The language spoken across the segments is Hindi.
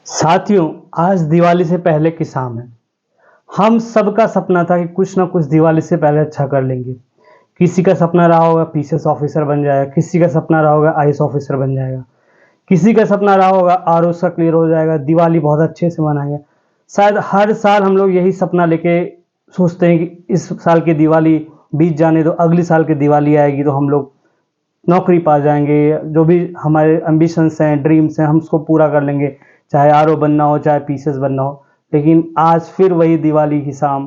साथियों, आज दिवाली से पहले की शाम है। हम सबका सपना था कि कुछ ना कुछ दिवाली से पहले अच्छा कर लेंगे। किसी का सपना रहा होगा पीसीएस ऑफिसर बन जाएगा, किसी का सपना रहा होगा आईएएस ऑफिसर बन जाएगा, किसी का सपना रहा होगा आरओ का क्लियर हो जाएगा, दिवाली बहुत अच्छे से मनाएंगे। शायद हर साल हम लोग यही सपना लेके सोचते हैं कि इस साल की दिवाली बीत जाने दो, अगली साल की दिवाली आएगी तो हम लोग नौकरी पा जाएंगे, जो भी हमारे एम्बिशंस हैं, ड्रीम्स हैं, हम उसको पूरा कर लेंगे, चाहे आरओ बनना हो, चाहे पीसीएस बनना हो। लेकिन आज फिर वही दिवाली की शाम,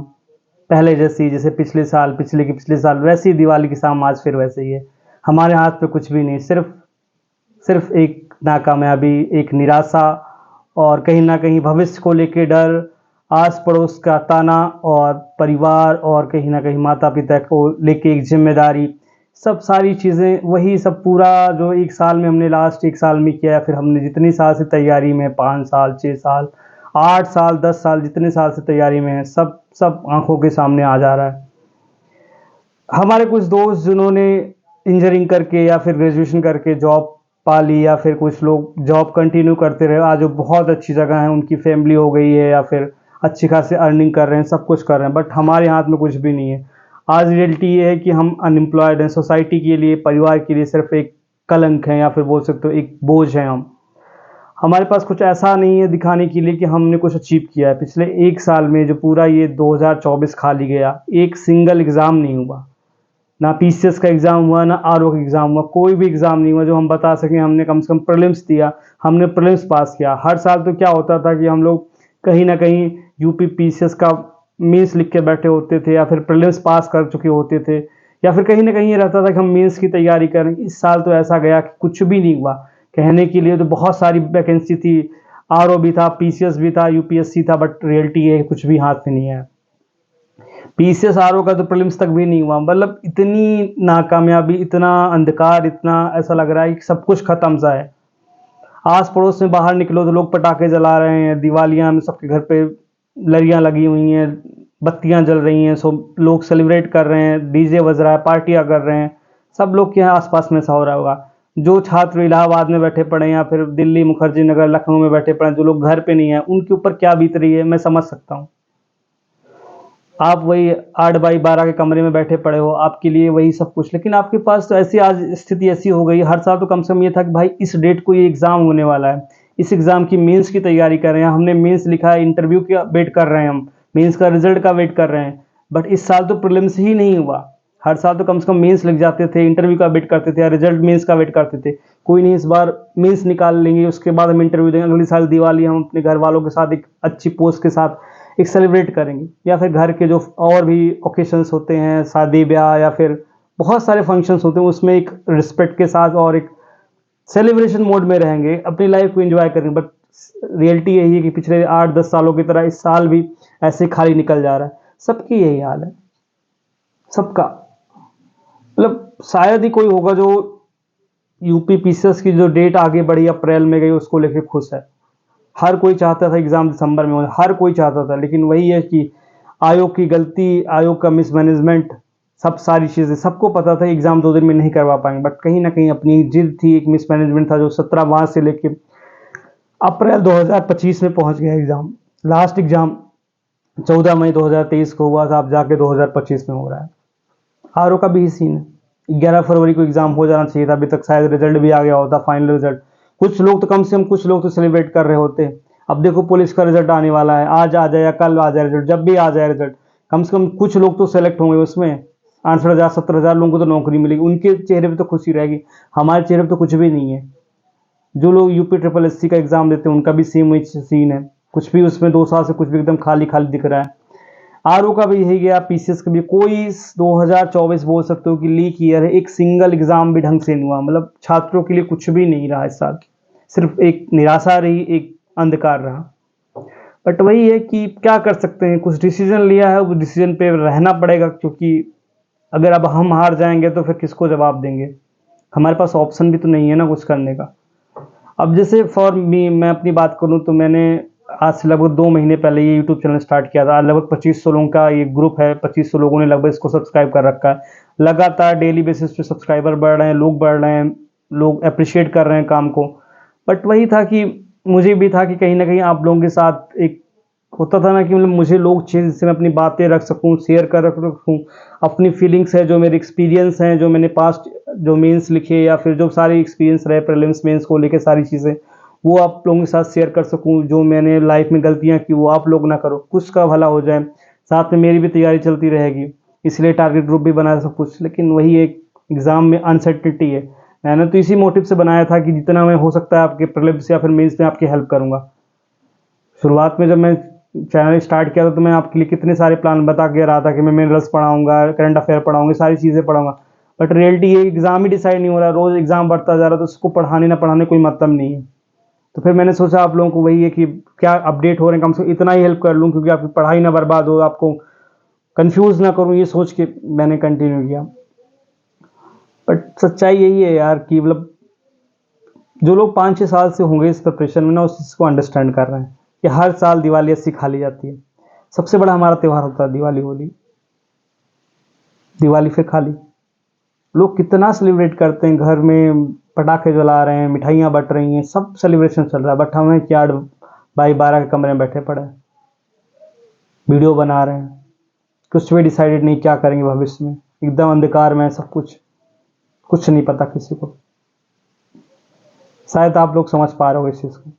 पहले जैसी, जैसे पिछले साल, पिछले की पिछले साल, वैसी दिवाली की शाम आज फिर वैसे ही है। हमारे हाथ में कुछ भी नहीं, सिर्फ सिर्फ एक नाकामयाबी, एक निराशा और कहीं ना कहीं भविष्य को लेके डर, आस पड़ोस का ताना और परिवार और कहीं ना कहीं माता पिता को लेके एक जिम्मेदारी, सब सारी चीज़ें, वही सब पूरा जो एक साल में हमने लास्ट एक साल में किया, फिर हमने जितनी साल से तैयारी में, 5 साल, 6 साल, 8 साल, 10 साल, जितने साल से तैयारी में है, सब सब आंखों के सामने आ जा रहा है। हमारे कुछ दोस्त जिन्होंने इंजीनियरिंग करके या फिर ग्रेजुएशन करके जॉब पा ली, या फिर कुछ लोग जॉब कंटिन्यू करते रहे, आज वो बहुत अच्छी जगह है, उनकी फैमिली हो गई है या फिर अच्छी खासी अर्निंग कर रहे हैं, सब कुछ कर रहे हैं, बट हमारे हाथ में कुछ भी नहीं है। आज रियलिटी ये है कि हम अनएम्प्लॉयड हैं, सोसाइटी के लिए, परिवार के लिए सिर्फ एक कलंक है, या फिर बोल सकते हो एक बोझ है हम। हमारे पास कुछ ऐसा नहीं है दिखाने के लिए कि हमने कुछ अचीव किया है। पिछले एक साल में जो पूरा ये 2024 खाली गया, एक सिंगल एग्ज़ाम नहीं हुआ, ना पीसीएस का एग्ज़ाम हुआ, ना आरओ का एग्ज़ाम हुआ, कोई भी एग्ज़ाम नहीं हुआ जो हम बता सकें हमने कम से कम प्रीलिम्स दिया, हमने प्रीलिम्स पास किया। हर साल तो क्या होता था कि हम लोग कहीं ना कहीं यूपी पीसीएस का मेंस लिख के बैठे होते थे, या फिर प्रीलिम्स पास कर चुके होते थे, या फिर कहीं ना कहीं ये रहता था कि हम मेंस की तैयारी करें। इस साल तो ऐसा गया कि कुछ भी नहीं हुआ। कहने के लिए तो बहुत सारी वैकेंसी थी, आरओ भी था, पीसीएस भी था, यूपीएससी था, बट रियलिटी ये कुछ भी हाथ में नहीं है। पीसीएस आरओ का तो प्रीलिम्स तक भी नहीं हुआ। मतलब इतनी नाकामयाबी, इतना अंधकार, इतना ऐसा लग रहा है कि सब कुछ खत्म सा है। आस पड़ोस में बाहर निकलो तो लोग पटाखे जला रहे हैं, दिवालियां में सबके घर पे लड़ियां लगी हुई हैं, बत्तियां जल रही हैं, सब लोग सेलिब्रेट कर रहे हैं, डीजे बज रहा है, पार्टियां कर रहे हैं। सब लोग के यहाँ आसपास में ऐसा हो रहा होगा। जो छात्र इलाहाबाद में बैठे पड़े हैं, या फिर दिल्ली, मुखर्जी नगर, लखनऊ में बैठे पड़े हैं, जो लोग घर पे नहीं है, उनके ऊपर क्या बीत रही है मैं समझ सकता हूँ। आप वही 8 बाई 12 के कमरे में बैठे पड़े हो, आपके लिए वही सब कुछ, लेकिन आपके पास तो ऐसी आज स्थिति ऐसी हो गई। हर साल तो कम से कम ये था कि भाई इस डेट को ये एग्ज़ाम होने वाला है, इस एग्ज़ाम की मेंस की तैयारी कर रहे हैं, हमने मेंस लिखा है, इंटरव्यू का वेट कर रहे हैं, हम मेंस का रिजल्ट का वेट कर रहे हैं। बट इस साल तो प्रीलिम्स ही नहीं हुआ। हर साल तो कम से कम मेंस लिख जाते थे, इंटरव्यू का वेट करते थे, या रिजल्ट मेंस का वेट करते थे। कोई नहीं, इस बार मेंस निकाल लेंगे, उसके बाद हम इंटरव्यू देंगे, अगले साल दिवाली हम अपने घर वालों के साथ एक अच्छी पोस्ट के साथ एक सेलिब्रेट करेंगे। या फिर घर के जो और भी ओकेशंस होते हैं, शादी ब्याह या फिर बहुत सारे फंक्शंस होते हैं, उसमें एक रिस्पेक्ट के साथ और एक सेलिब्रेशन मोड में रहेंगे, अपनी लाइफ को एंजॉय करेंगे। बट रियलिटी यही है कि पिछले 8-10 सालों की तरह इस साल भी ऐसे खाली निकल जा रहा है। सबकी यही हाल है, सबका। मतलब शायद ही कोई होगा जो यूपी पीसीएस की जो डेट आगे बढ़ी, अप्रैल में गई, उसको लेके खुश है। हर कोई चाहता था एग्ज़ाम दिसंबर में हो, हर कोई चाहता था, लेकिन वही है कि आयोग की गलती, आयोग का मिसमैनेजमेंट, सब सारी चीज़ें, सबको पता था एग्ज़ाम 2 दिन में नहीं करवा पाएंगे, बट कहीं ना कहीं अपनी जिद थी, एक मिसमैनेजमेंट था जो 17 मार्च से लेके अप्रैल 2025 में पहुंच गया एग्ज़ाम। लास्ट एग्ज़ाम 14 मई 2023 को हुआ था, अब जाके 2025 में हो रहा है। आरओ का भी ही सीन है। 11 फरवरी को एग्ज़ाम हो जाना चाहिए था, अभी तक शायद रिजल्ट भी आ गया होता, फाइनल रिजल्ट। कुछ लोग तो कम से कम कुछ लोग तो सेलिब्रेट कर रहे होते। अब देखो पुलिस का रिजल्ट आने वाला है, आज आ जाए या कल आ जाए रिजल्ट, जब भी आ जाए रिजल्ट, कम से कम कुछ लोग तो सेलेक्ट होंगे उसमें। 68,000 70,000 लोगों को तो नौकरी मिलेगी, उनके चेहरे पे तो खुशी रहेगी। हमारे चेहरे पे तो कुछ भी नहीं है। जो लोग यूपी ट्रिपल एससी का एग्ज़ाम देते हैं उनका भी सेम वही सीन है, कुछ भी उसमें 2 साल से कुछ भी एकदम खाली खाली दिख रहा है। आरओ का भी यही गया, पीसीएस का भी। कोई 2024 बोल सकते हो कि लीक ईयर है, एक सिंगल एग्जाम भी ढंग से नहीं हुआ। मतलब छात्रों के लिए कुछ भी नहीं रहा इस साल, सिर्फ एक निराशा रही, एक अंधकार रहा। बट वही है कि क्या कर सकते हैं, कुछ डिसीजन लिया है, उस डिसीजन पे रहना पड़ेगा, क्योंकि अगर अब हम हार जाएंगे तो फिर किसको जवाब देंगे। हमारे पास ऑप्शन भी तो नहीं है ना कुछ करने का। अब जैसे फॉर मी, मैं अपनी बात करूं तो मैंने आज से लगभग 2 महीने पहले ये यूट्यूब चैनल स्टार्ट किया था। लगभग 2500 लोगों का ये ग्रुप है, 2500 लोगों ने लगभग इसको सब्सक्राइब कर रखा है। लगातार डेली बेसिस पे सब्सक्राइबर बढ़ रहे हैं, लोग बढ़ रहे हैं, लोग अप्रिशिएट कर रहे हैं काम को। बट वही था कि मुझे भी था कि कहीं ना कहीं आप लोगों के साथ एक होता था ना कि मतलब मुझे लोग चाहिए जिससे मैं अपनी बातें रख सकूं, शेयर कर रख सकूं, अपनी फीलिंग्स है जो मेरे एक्सपीरियंस हैं, जो मैंने पास्ट जो मेंस लिखे या फिर जो सारे एक्सपीरियंस रहे प्रीलिम्स मेंस को लेके सारी चीज़ें, वो आप लोगों के साथ शेयर कर सकूं। जो मैंने लाइफ में गलतियां की वो आप लोग ना करो, कुछ का भला हो जाए, साथ में मेरी भी तैयारी चलती रहेगी। इसलिए टारगेट ग्रुप भी बनाया सब कुछ, लेकिन वही एक एग्ज़ाम में अनसर्टिनिटी है। मैंने तो इसी मोटिव से बनाया था कि जितना मैं हो सकता है आपके प्रीलिम्स या फिर मेंस में आपकी हेल्प करूंगा। शुरुआत में जब मैं चैनल स्टार्ट किया था तो मैं आपके लिए कितने सारे प्लान बता के रहा था कि मैं मिनरल्स पढ़ाऊंगा, करंट अफेयर पढ़ाऊंगा, सारी चीज़ें पढ़ाऊंगा। बट रियलिटी ये एग्ज़ाम ही डिसाइड नहीं हो रहा, रोज़ एग्ज़ाम बढ़ता जा रहा है, तो उसको पढ़ाने ना पढ़ाने कोई मतलब नहीं है। तो फिर मैंने सोचा आप लोगों को वही है कि क्या अपडेट हो रहे हैं, कम से कम इतना ही हेल्प कर लूँ, क्योंकि आपकी पढ़ाई ना बर्बाद हो, आपको कंफ्यूज ना करूँ, ये सोच के मैंने कंटिन्यू किया। बट सच्चाई यही है यार कि मतलब जो लोग 5-6 साल से होंगे इस प्रिपरेशन में ना, उस चीज़ को अंडरस्टैंड कर रहे हैं कि हर साल दिवाली ऐसी खा ली जाती है। सबसे बड़ा हमारा त्यौहार होता है दिवाली, होली, दिवाली फिर खाली। लोग कितना सेलिब्रेट करते हैं, घर में पटाखे जला रहे हैं, मिठाइयाँ बट रही हैं, सब सेलिब्रेशन चल रहा है। बट हमें क्या 12x12 के कमरे में बैठे पड़े हैं, वीडियो बना रहे हैं, कुछ भी डिसाइडेड नहीं क्या करेंगे भविष्य में, एकदम अंधकार में है सब कुछ नहीं पता किसी को। शायद आप लोग समझ पा रहे हो इस चीज़ को।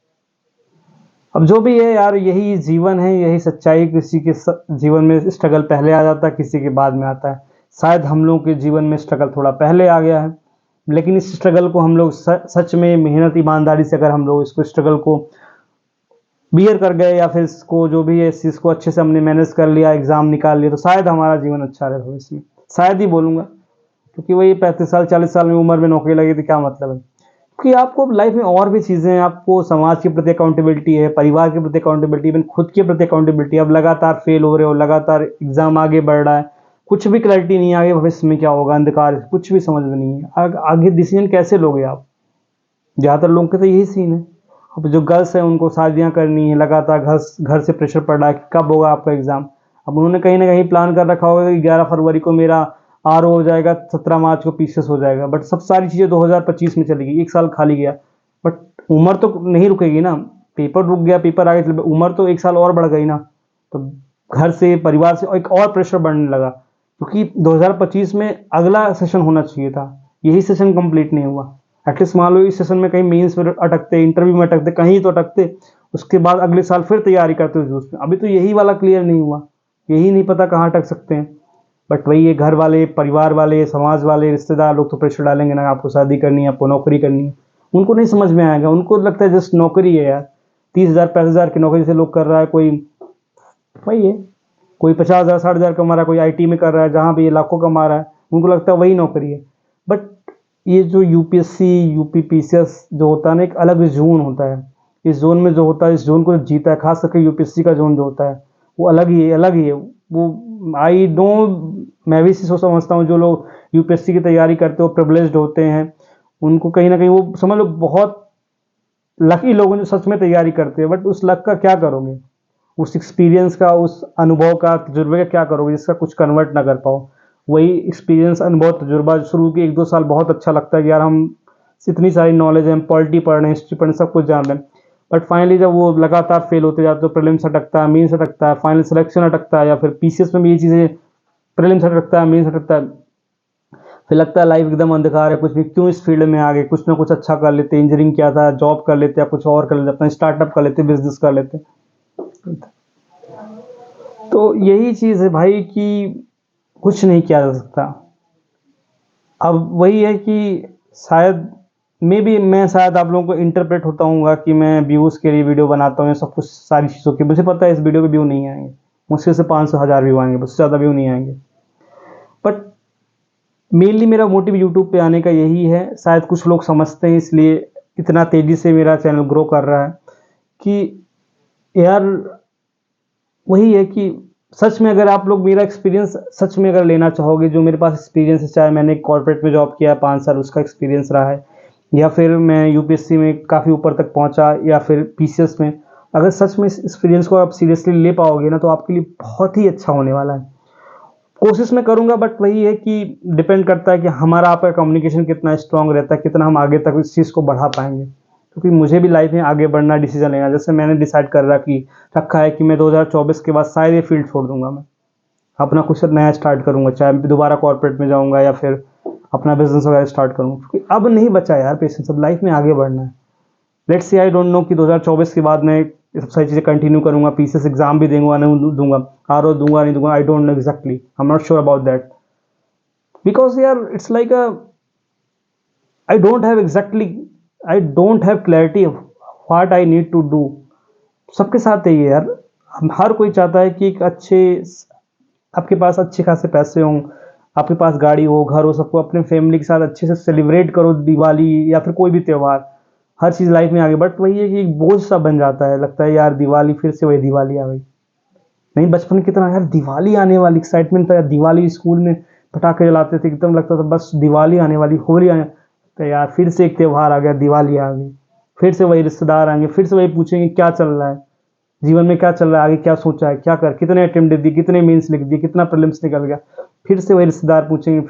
अब जो भी है यार, यही जीवन है, यही सच्चाई। किसी के जीवन में स्ट्रगल पहले आ जाता है, किसी के बाद में आता है। शायद हम लोग के जीवन में स्ट्रगल थोड़ा पहले आ गया है, लेकिन इस स्ट्रगल को हम लोग सच में मेहनत ईमानदारी से अगर हम लोग इसको स्ट्रगल को बियर कर गए, या फिर इसको जो भी है इस चीज़ को अच्छे से हमने मैनेज कर लिया, एग्ज़ाम निकाल लिया, तो शायद हमारा जीवन अच्छा रहे भविष्य में। शायद ही बोलूँगा, क्योंकि वही 35 साल 40 साल में उम्र में नौकरी लगी तो क्या मतलब है। कि आपको लाइफ में और भी चीज़ें हैं, आपको समाज के प्रति अकाउंटेबिलिटी है, परिवार के प्रति अकाउंटेबिलिटी, इवन खुद के प्रति अकाउंटेबिलिटी। अब लगातार फेल हो रहे हो, लगातार एग्जाम आगे बढ़ रहा है, कुछ भी क्लैरिटी नहीं है आगे भविष्य में क्या होगा, अंधकार, कुछ भी समझ में नहीं है। आगे डिसीजन कैसे लोगे आप? ज़्यादातर लोगों के तो यही सीन है। अब जो गर्ल्स हैं उनको शादियाँ करनी है, लगातार घर से प्रेशर पड़ रहा है कि कब होगा आपका एग्ज़ाम। अब उन्होंने कहीं ना कहीं प्लान कर रखा होगा कि 11 फरवरी को मेरा आरओ हो जाएगा, 17 मार्च को पीसीएस हो जाएगा, बट सब सारी चीज़ें 2025 में चलेगी, एक साल खाली गया। बट उम्र तो नहीं रुकेगी ना, पेपर रुक गया, पेपर आगे चले, उम्र तो एक साल और बढ़ गई ना। तो घर से, परिवार से एक और प्रेशर बढ़ने लगा, क्योंकि 2025 में अगला सेशन होना चाहिए था, यही सेशन कंप्लीट नहीं हुआ। एटलीस्ट मान लो इस सेशन में कहीं मेंस में अटकते, इंटरव्यू में अटकते, कहीं तो अटकते, उसके बाद अगले साल फिर तैयारी करते उस उसमें। अभी तो यही वाला क्लियर नहीं हुआ, यही नहीं पता कहाँ अटक सकते हैं। बट वही है, घर वाले, परिवार वाले, समाज वाले, रिश्तेदार लोग तो प्रेशर डालेंगे ना, आपको शादी करनी है, आपको नौकरी करनी है। उनको नहीं समझ में आएगा, उनको लगता है जस्ट नौकरी है यार, 30,000 35,000 की नौकरी से लोग कर रहा है, कोई वही है, कोई 50,000 60,000 कमा रहा है, कोई आईटी में कर रहा है जहाँ भी ये लाखों कमा रहा है, उनको लगता है वही नौकरी है। बट ये जो यूपीएससी यूपीपीसीएस जो होता है ना, एक अलग जोन होता है। इस जोन में जो होता है, इस जोन को जीता है, खास करके यूपीएससी का जोन जो होता है वो अलग ही है, अलग ही है वो। आई नो, मैं भी इसी समझता हूँ, जो लोग यूपीएससी की तैयारी करते हो प्रिविलेज्ड होते हैं, उनको कहीं ना कहीं वो समझ लो बहुत लकी लोग हैं जो सच में तैयारी करते हैं। बट उस लक का क्या करोगे, उस एक्सपीरियंस का, उस अनुभव का, तजुर्बे का क्या करोगे जिसका कुछ कन्वर्ट ना कर पाओ? वही एक्सपीरियंस, अनुभव, तजुर्बा शुरू के 1-2 साल बहुत अच्छा लगता है कि यार हम इतनी सारी नॉलेज है, हम पॉलिटी पढ़ रहे हैं, हिस्ट्री पढ़ रहे हैं, सब कुछ जान रहे हैं। बट फाइनली जब वो लगातार फेल होते जाते तो प्रीलिम्स अटकता है, मेंस अटकता है, फाइनल सिलेक्शन अटकता है, या फिर पीसीएस में भी ये चीज़ें, प्रीलिम्स अटकता है, मेंस अटकता है, फिर लगता है लाइफ एकदम अंधकार है, कुछ भी क्यों इस फील्ड में आ गए, कुछ ना कुछ अच्छा कर लेते, इंजीनियरिंग किया था, जॉब कर लेते, या कुछ और कर लेते, अपना स्टार्टअप कर लेते, बिजनेस कर लेते। तो यही चीज़ है भाई कि कुछ नहीं किया जा सकता। अब वही है कि शायद मैं शायद आप लोगों को इंटरप्रेट होता हूँ कि मैं व्यूज़ के लिए वीडियो बनाता हूँ, सब कुछ सारी चीज़ों की, मुझे पता है इस वीडियो पे व्यू नहीं आएंगे, मुश्किल से 500-1000 व्यू आएंगे, उससे ज़्यादा व्यू नहीं आएंगे। बट मेनली मेरा मोटिव यूट्यूब पे आने का यही है, शायद कुछ लोग समझते हैं इसलिए इतना तेज़ी से मेरा चैनल ग्रो कर रहा है कि यार वही है कि सच में अगर आप लोग मेरा एक्सपीरियंस सच में अगर लेना चाहोगे, जो मेरे पास एक्सपीरियंस है, चाहे मैंने कॉर्पोरेट में जॉब किया है 5 साल, उसका एक्सपीरियंस रहा है, या फिर मैं यूपीएससी में काफ़ी ऊपर तक पहुंचा, या फिर पीसीएस में, अगर सच में इस एक्सपीरियंस को आप सीरियसली ले पाओगे ना, तो आपके लिए बहुत ही अच्छा होने वाला है। कोशिश मैं करूँगा, बट वही है कि डिपेंड करता है कि हमारा आपका कम्युनिकेशन कितना स्ट्रांग रहता है, कितना हम आगे तक इस चीज़ को बढ़ा पाएंगे। क्योंकि मुझे भी लाइफ में आगे बढ़ना, डिसीजन लेना। जैसे मैंने डिसाइड कर रखा है कि मैं 2024 के बाद शायद ये फील्ड छोड़ दूंगा, मैं अपना कुछ नया स्टार्ट करूंगा, चाहे दोबारा कॉर्पोरेट में जाऊंगा या फिर अपना बिजनेस वगैरह स्टार्ट करूंगा, क्योंकि अब नहीं बचा यार पेशेंस, अब लाइफ में आगे बढ़ना है। Let's see, I don't no कि 2024 के बाद मैं ये सब सारी चीज़ें कंटिन्यू करूंगा, पीसीएस एग्जाम भी दूंगा नहीं दूंगा, आरओ दूंगा नहीं दूंगा, I don't know exactly, I am not sure about that, because यार it's like a I don't have exactly, I don't have clarity of what I need to do. सबके साथ यही है यार, हर कोई चाहता है कि एक अच्छे, आपके पास अच्छे खासे पैसे हों, आपके पास गाड़ी हो, घर हो, सबको अपने फैमिली के साथ अच्छे से सेलिब्रेट करो दिवाली या फिर कोई भी त्यौहार, हर चीज़ लाइफ में आगे। बट वही है कि एक बोझ सा बन जाता है, लगता है यार दिवाली फिर से वही दिवाली आ गई। नहीं, बचपन कितना यार दिवाली आने वाली एक्साइटमेंट था यार, दिवाली स्कूल में पटाखे जलाते थे, एकदम लगता था बस दिवाली आने वाली, होली आने, तो यार फिर से एक त्यौहार आ गया, दिवाली आ गई, फिर से वही रिश्तेदार आएंगे, फिर से वही पूछेंगे क्या चल रहा है जीवन में, क्या चल रहा है आगे, क्या सोचा है, क्या कर, कितने अटेम्प्ट दे दिए, कितने मेंस लिख दिए, कितना प्रीलिम्स निकल गया। फिर से वही रिश्तेदार पूछेंगे,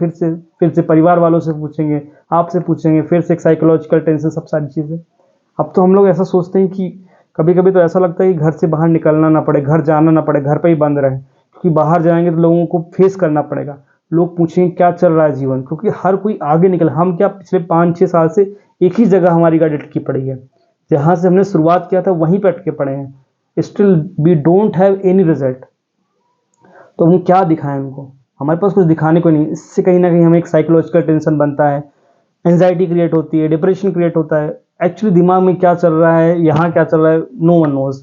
फिर से परिवार वालों से पूछेंगे, आपसे पूछेंगे, फिर से एक साइकोलॉजिकल टेंशन, सब सारी चीज़ें। अब तो हम लोग ऐसा सोचते हैं कि कभी कभी तो ऐसा लगता है कि घर से बाहर निकलना ना पड़े, घर जाना ना पड़े, घर पे ही बंद रहे, क्योंकि बाहर जाएंगे तो लोगों को फेस करना पड़ेगा, लोग पूछेंगे क्या चल रहा है जीवन, क्योंकि हर कोई आगे निकल, हम क्या पिछले 5-6 साल से एक ही जगह हमारी गाड़ी अटकी पड़ी है, जहाँ से हमने शुरुआत किया था वहीं पर अटके पड़े हैं, still we don't have any result. तो हम क्या दिखाएं उनको, हमारे पास कुछ दिखाने को नहीं। इससे कहीं ना कहीं हमें एक साइकोलॉजिकल टेंशन बनता है, एंजाइटी क्रिएट होती है, डिप्रेशन क्रिएट होता है। एक्चुअली दिमाग में क्या चल रहा है, यहाँ क्या चल रहा है, no one knows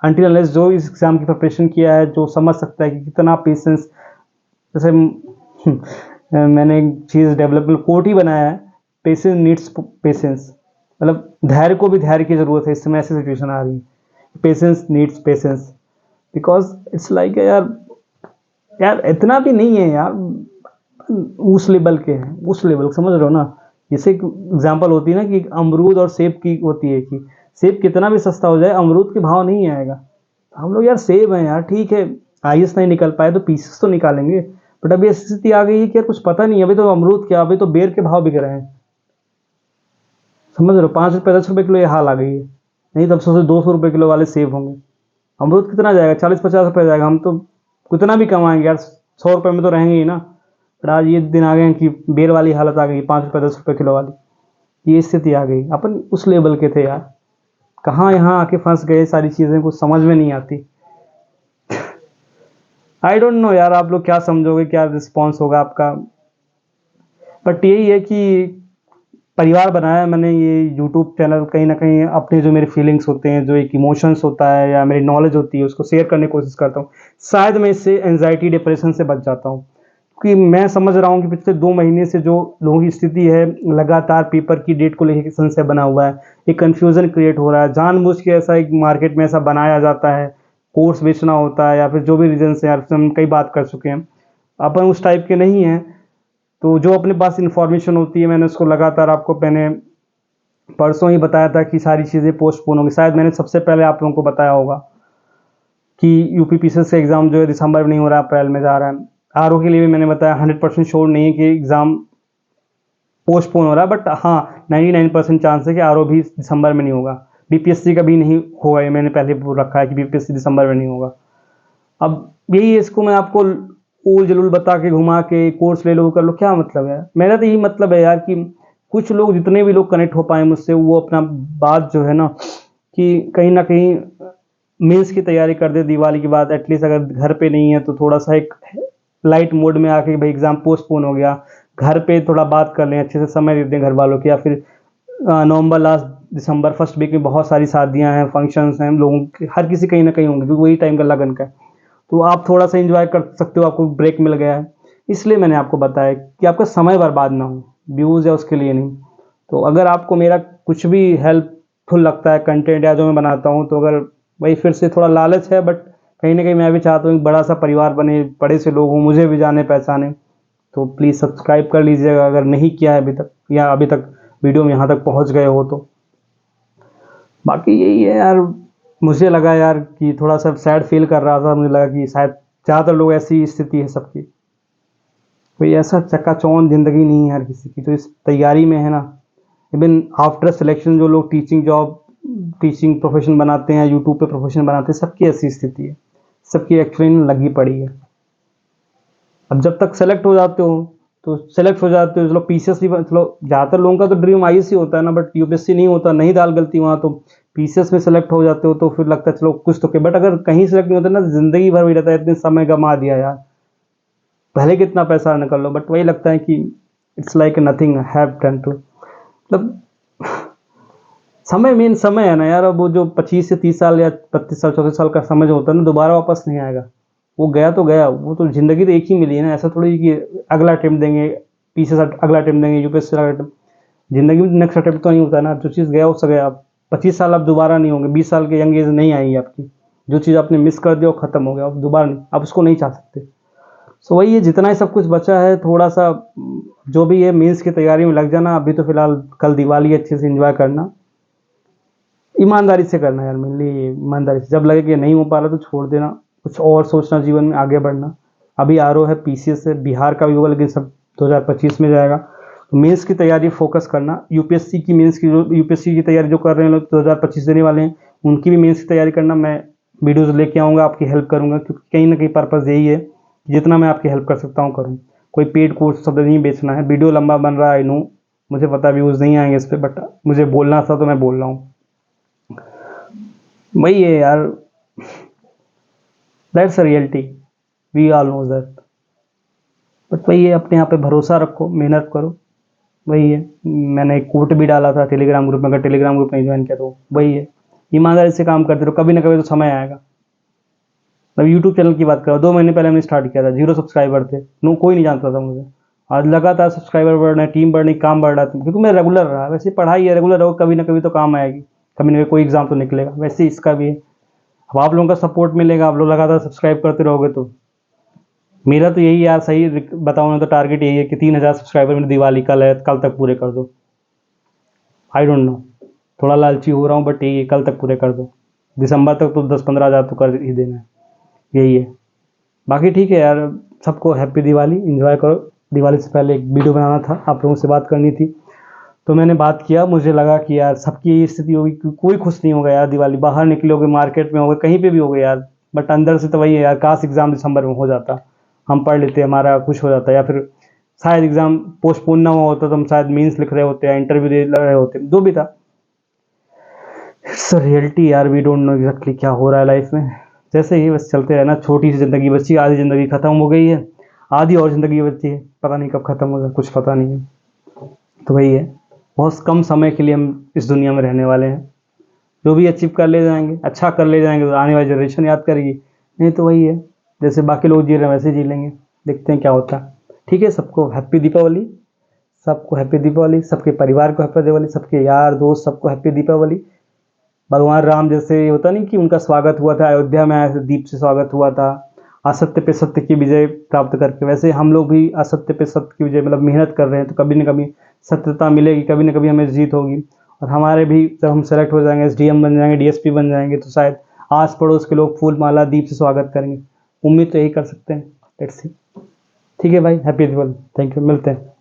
until unless जो इस एग्जाम की प्रिपरेशन किया है, जो समझ सकता है कि कितना पेशेंस। जैसे मैंने एक चीज़ डेवलपमेंट कोट ही बनाया है, पेशेंस नीड्स पेशेंस, मतलब धैर्य को भी धैर्य की ज़रूरत है। इस समय ऐसी सिचुएशन आ रही है, patience needs patience, because it's like यार इतना भी नहीं है यार, उस लेवल के हैं, उस लेवल समझ रहे हो ना। जैसे एग्जांपल होती है ना कि अमरूद और सेब की होती है, कि सेब कितना भी सस्ता हो जाए अमरूद के भाव नहीं आएगा। हम लोग यार सेब हैं यार, ठीक है आईएएस नहीं निकल पाए तो पीसेस तो निकालेंगे, बट अभी ऐसी स्थिति आ गई है कि यार कुछ पता नहीं, अभी तो अमरूद क्या, अभी तो बेर के भाव बिक रहे हैं, समझ रहे हो, 5 रुपये 10 रुपये किलो ये हाल आ गई है। नहीं तब सोचो 200 रुपये किलो वाले सेब होंगे, अमरूद कितना जाएगा, 40-50 रुपये जाएगा, हम तो कितना भी कमाएंगे यार, 100 रुपये में तो रहेंगे ही ना। पर आज ये दिन आ गए हैं कि बेर वाली हालत आ गई, 5 रुपये 10 रुपये किलो वाली, ये स्थिति आ गई। अपन उस लेवल के थे यार, कहाँ यहाँ आके फंस गए, सारी चीज़ें कुछ समझ में नहीं आती। आई डोंट नो यार आप लोग क्या समझोगे, क्या रिस्पॉन्स होगा आपका, बट यही है कि परिवार बनाया है मैंने ये यूट्यूब चैनल, कहीं ना कहीं अपने जो मेरे फीलिंग्स होते हैं, जो एक इमोशंस होता है या मेरी नॉलेज होती है, उसको शेयर करने की कोशिश करता हूँ। शायद मैं इससे एंजाइटी डिप्रेशन से बच जाता हूँ, क्योंकि मैं समझ रहा हूँ कि पिछले 2 महीने से जो लोगों की स्थिति है, लगातार पेपर की डेट को लेकर संशय बना हुआ है, एक कन्फ्यूज़न क्रिएट हो रहा है, जानबूझ के ऐसा एक मार्केट में ऐसा बनाया जाता है, कोर्स बेचना होता है या फिर जो भी रीजन से, यार हम कई बात कर चुके हैं, अपन उस टाइप के नहीं हैं। तो जो अपने पास इन्फॉर्मेशन होती है, मैंने उसको लगातार, आपको मैंने परसों ही बताया था कि सारी चीज़ें पोस्टपोन होंगी, शायद मैंने सबसे पहले आप लोगों को बताया होगा कि यूपी पीसीएस का एग्ज़ाम जो है दिसंबर में नहीं हो रहा, अप्रैल में जा रहा है। आरओ के लिए भी मैंने बताया 100% श्योर नहीं है कि एग्ज़ाम पोस्टपोन हो रहा है, बट हाँ 99% चांस है कि आरओ भी दिसंबर में नहीं होगा, बीपीएससी का भी नहीं होगा, ये मैंने पहले बोल रखा है कि बीपीएससी दिसंबर में नहीं होगा। अब यही है, इसको मैं आपको उल जलूल बता के घुमा के कोर्स ले लो कर लो, क्या मतलब है। मेरा तो यही मतलब है यार कि कुछ लोग, जितने भी लोग कनेक्ट हो पाए मुझसे, वो अपना बात जो है ना, कि कहीं ना कहीं मेंस की तैयारी कर दे दिवाली के बाद, एटलीस्ट अगर घर पे नहीं है तो थोड़ा सा एक लाइट मोड में आके, भाई एग्जाम पोस्टपोन हो गया, घर पे थोड़ा बात कर लें, अच्छे से समय दे दें घर वालों की, या फिर नवंबर लास्ट दिसंबर फर्स्ट वीक में बहुत सारी शादियां हैं, फंक्शंस हैं लोगों के, हर किसी कहीं ना कहीं होंगे, क्योंकि वही टाइम का लगन का है, तो आप थोड़ा सा एंजॉय कर सकते हो, आपको ब्रेक मिल गया है। इसलिए मैंने आपको बताया कि आपका समय बर्बाद ना हो, व्यूज़ या उसके लिए नहीं। तो अगर आपको मेरा कुछ भी हेल्पफुल लगता है कंटेंट या जो मैं बनाता हूँ, तो अगर वही फिर से थोड़ा लालच है, बट कहीं ना कहीं मैं भी चाहता हूँ एक बड़ा सा परिवार बने, बड़े से लोग हों, मुझे भी जाने पहचाने, तो प्लीज़ सब्सक्राइब कर लीजिएगा अगर नहीं किया है अभी तक, या अभी तक वीडियो में यहाँ तक पहुँच गए हो तो। बाकी यही है यार, मुझे लगा यार कि थोड़ा सा सैड फील कर रहा था, मुझे लगा कि शायद ज़्यादातर लोग, ऐसी स्थिति है सबकी, कोई ऐसा चकाचौंध ज़िंदगी नहीं है हर किसी की, तो इस तैयारी में है ना, इवन आफ्टर सिलेक्शन जो लोग टीचिंग जॉब, टीचिंग प्रोफेशन बनाते हैं, यूट्यूब पे प्रोफेशन बनाते हैं, सबकी ऐसी स्थिति है, सबकी एक्चुअली लगी पड़ी है। अब जब तक सेलेक्ट हो जाते हो तो सेलेक्ट हो जाते हो, चलो पीसीएस भी, चलो ज़्यादातर लोगों का तो ड्रीम आईएएस होता है ना, बट यूपीएससी नहीं होता, नहीं दाल गलती वहाँ, तो पीसीएस में सेलेक्ट हो जाते हो तो फिर लगता है चलो कुछ तो के, बट अगर कहीं सेलेक्ट नहीं होता ना, जिंदगी भर वही रहता है, इतने समय गंवा दिया यार, पहले कितना पैसा निकल लो, बट वही लगता है कि it's like nothing have done to, मतलब समय मेन समय है ना यार। अब वो जो 25 से 30 साल या 32 साल 34 साल का समय जो होता है ना, दोबारा वापस नहीं आएगा, वो गया तो गया, वो तो ज़िंदगी तो एक ही मिली है ना, ऐसा थोड़ी कि अगला अटेम्प्ट देंगे, पीछे से अगला अटेम्प्ट देंगे, यूपीएससी अगला अटेम्प्ट, ज़िंदगी में नेक्स्ट अटेम्प्ट तो नहीं होता ना, जो चीज़ गया उससे गया। आप 25 साल आप दोबारा नहीं होंगे, 20 साल के यंग एज नहीं आएगी आपकी, जो चीज़ आपने मिस कर दिया वो ख़त्म हो गया, आप दोबारा नहीं, आप उसको नहीं चाह सकते। सो वही है, जितना ही सब कुछ बचा है, थोड़ा सा जो भी है मेंस की तैयारी में लग जाना। अभी तो फिलहाल कल दिवाली अच्छे से एंजॉय करना, ईमानदारी से करना यार, मेनली ईमानदारी से। जब लगे कि नहीं हो पा रहा तो छोड़ देना, कुछ और सोचना, जीवन में आगे बढ़ना। अभी आरओ है, पीसीएस है, बिहार का भी होगा, लेकिन सब 2025 में जाएगा। तो मेंस की तैयारी फोकस करना, यूपीएससी की मेंस की, जो यूपीएससी की तैयारी जो कर रहे हैं लोग 2025 देने वाले हैं, उनकी भी मेंस की तैयारी करना। मैं वीडियोज़ लेके आऊँगा, आपकी हेल्प करूँगा, क्योंकि कहीं ना कहीं पर्पज़ यही है कि जितना मैं आपकी हेल्प कर सकता हूँ करूँ। कोई पेड कोर्स सब नहीं बेचना है। वीडियो लंबा बन रहा है, आई नो, मुझे पता व्यूज़ नहीं आएंगे इस पर, बट मुझे बोलना था तो मैं बोल रहा हूँ। वही है यार, that's a reality, we all know that. But वही है, अपने यहाँ पे भरोसा रखो, मेहनत करो। वही है, मैंने एक कोट भी डाला था टेलीग्राम ग्रुप में, अगर टेलीग्राम ग्रुप नहीं ज्वाइन किया तो वही है, ईमानदारी से काम करते रहो, कभी ना कभी तो समय आएगा। अब यूट्यूब चैनल की बात करो, 2 महीने पहले मैंने स्टार्ट किया था, 0 सब्सक्राइबर थे, नो, कोई नहीं जानता था मुझे। आज लगातार सब्सक्राइबर बढ़ रहे हैं, टीम बढ़ रही, काम बढ़ रहा था, क्योंकि मैं रेगुलर रहा। वैसे पढ़ाई है, रेगुलर रहो, कभी ना कभी तो काम आएगी, कभी ना कभी कोई एग्जाम तो निकलेगा। वैसे ही इसका भी है, अब आप लोगों का सपोर्ट मिलेगा, आप लोग लगातार सब्सक्राइब करते रहोगे तो। मेरा तो यही यार, सही बताऊँ ना तो टारगेट यही है कि 3000 सब्सक्राइबर मेरी दिवाली कल है, कल तक पूरे कर दो। आई डोंट नो, थोड़ा लालची हो रहा हूँ, बट यही है, कल तक पूरे कर दो। दिसंबर तक तो 10-15 हज़ार तो कर ही देना है, यही है। बाकी ठीक है यार, सबको हैप्पी दिवाली, एंजॉय करो। दिवाली से पहले एक वीडियो बनाना था, आप लोगों से बात करनी थी, तो मैंने बात किया। मुझे लगा कि यार सबकी यही स्थिति होगी, कोई खुश नहीं होगा यार दिवाली, बाहर निकलोगे, मार्केट में होगे, कहीं पे भी होगे यार, बट अंदर से तो वही है यार, काश एग्ज़ाम दिसंबर में हो जाता, हम पढ़ लेते, हमारा कुछ हो जाता, या फिर शायद एग्ज़ाम पोस्टपोन ना हुआ होता तो हम शायद मीन्स लिख रहे होते या इंटरव्यू दे रहे होते, जो भी था। इट्स रियलिटी यार, वी डोंट नो एग्जैक्टली क्या हो रहा है लाइफ में। जैसे ही बस चलते रहना, छोटी सी ज़िंदगी बची, आधी ज़िंदगी ख़त्म हो गई है, आधी और ज़िंदगी बची है, पता नहीं कब ख़त्म होगा, कुछ पता नहीं है। तो वही है, बहुत कम समय के लिए हम इस दुनिया में रहने वाले हैं। जो भी अचीव कर ले जाएंगे, अच्छा कर ले जाएंगे, तो आने वाली जनरेशन याद करेगी, नहीं तो वही है, जैसे बाकी लोग जी रहे हैं वैसे जी लेंगे, देखते हैं क्या होता है। ठीक है, सबको हैप्पी दीपावली, सबको हैप्पी दीपावली, सबके परिवार को हैप्पी दीपावली, सबके यार दोस्त सबको हैप्पी दीपावली। भगवान राम जैसे होता नहीं कि उनका स्वागत हुआ था अयोध्या में, ऐसे दीप से स्वागत हुआ था, असत्य पे सत्य की विजय प्राप्त करके, वैसे हम लोग भी असत्य पे सत्य की विजय, मतलब मेहनत कर रहे हैं तो कभी न कभी सत्यता मिलेगी, कभी न कभी हमें जीत होगी। और हमारे भी जब हम सेलेक्ट हो जाएंगे, एसडीएम बन जाएंगे, डीएसपी बन जाएंगे, तो शायद आस पड़ोस के लोग फूल माला दीप से स्वागत करेंगे। उम्मीद तो यही कर सकते हैं, लेट्स सी। ठीक है भाई, हैप्पी दिवाली, थैंक यू, मिलते हैं।